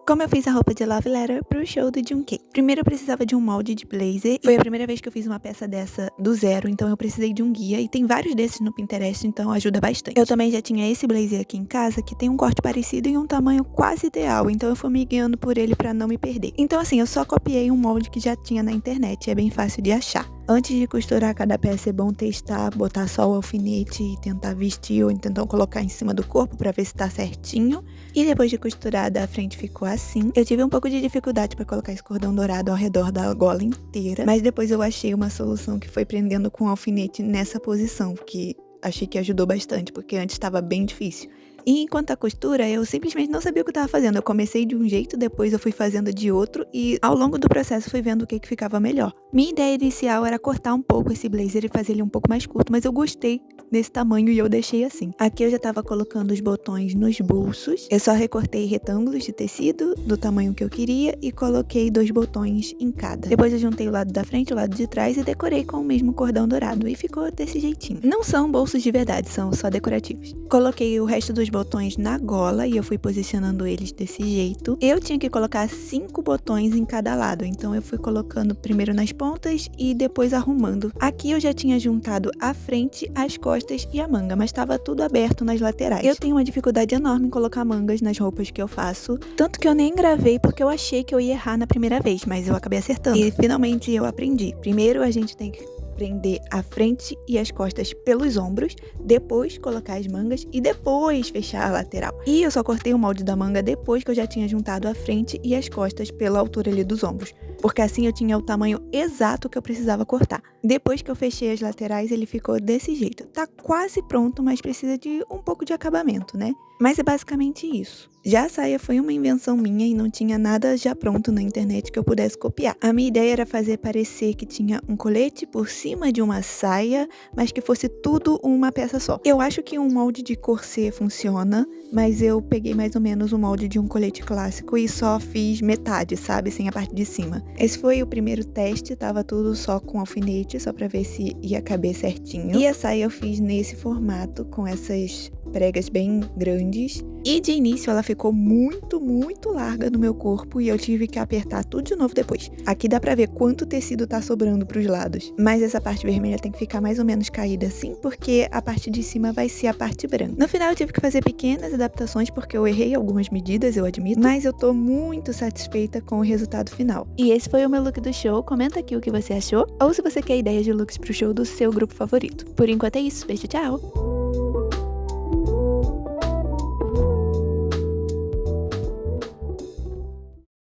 Como eu fiz a roupa de Love Letter pro show do Jungkook? Primeiro eu precisava de um molde de blazer. Foi a primeira vez que eu fiz uma peça dessa do zero, então eu precisei de um guia. E tem vários desses no Pinterest, então ajuda bastante. Eu também já tinha esse blazer aqui em casa, que tem um corte parecido e um tamanho quase ideal. Então eu fui me guiando por ele pra não me perder. Então assim, eu só copiei um molde que já tinha na internet. É bem fácil de achar. Antes de costurar cada peça é bom testar, botar só o alfinete e tentar vestir ou então colocar em cima do corpo pra ver se tá certinho. E depois de costurada, a frente ficou assim. Eu tive um pouco de dificuldade pra colocar esse cordão dourado ao redor da gola inteira, mas depois eu achei uma solução que foi prendendo com o alfinete nessa posição, que achei que ajudou bastante, porque antes estava bem difícil. E enquanto a costura, eu simplesmente não sabia o que eu tava fazendo. Eu comecei de um jeito, depois eu fui fazendo de outro e ao longo do processo fui vendo o que ficava melhor. Minha ideia inicial era cortar um pouco esse blazer e fazer ele um pouco mais curto, mas eu gostei desse tamanho e eu deixei assim. Aqui eu já tava colocando os botões nos bolsos. Eu só recortei retângulos de tecido do tamanho que eu queria e coloquei 2 botões em cada. Depois eu juntei o lado da frente e o lado de trás e decorei com o mesmo cordão dourado e ficou desse jeitinho. Não são bolsos de verdade, são só decorativos. Coloquei o resto dos botões na gola e eu fui posicionando eles desse jeito. Eu tinha que colocar 5 botões em cada lado, então eu fui colocando primeiro nas pontas e depois arrumando. Aqui eu já tinha juntado a frente, as costas e a manga, mas estava tudo aberto nas laterais. Eu tenho uma dificuldade enorme em colocar mangas nas roupas que eu faço, tanto que eu nem gravei porque eu achei que eu ia errar na primeira vez, mas eu acabei acertando. E finalmente eu aprendi. Primeiro a gente tem que prender a frente e as costas pelos ombros, depois colocar as mangas e depois fechar a lateral. E eu só cortei o molde da manga depois que eu já tinha juntado a frente e as costas pela altura ali dos ombros, porque assim eu tinha o tamanho exato que eu precisava cortar. Depois que eu fechei as laterais, ele ficou desse jeito. Tá quase pronto, mas precisa de um pouco de acabamento, né? Mas é basicamente isso. Já a saia foi uma invenção minha e não tinha nada já pronto na internet que eu pudesse copiar. A minha ideia era fazer parecer que tinha um colete por cima de uma saia, mas que fosse tudo uma peça só. Eu acho que um molde de corset funciona, mas eu peguei mais ou menos o molde de um colete clássico e só fiz metade, sabe? Sem a parte de cima. Esse foi o primeiro teste, tava tudo só com alfinete, só pra ver se ia caber certinho. E a saia eu fiz nesse formato, com essas pregas bem grandes. E de início ela ficou muito larga no meu corpo e eu tive que apertar tudo de novo depois. Aqui dá pra ver quanto tecido tá sobrando pros lados. Mas essa parte vermelha tem que ficar mais ou menos caída assim, porque a parte de cima vai ser a parte branca. No final eu tive que fazer pequenas adaptações porque eu errei algumas medidas, eu admito. Mas eu tô muito satisfeita com o resultado final. E esse foi o meu look do show. Comenta aqui o que você achou. Ou se você quer ideias de looks pro show do seu grupo favorito. Por enquanto é isso. Beijo, tchau!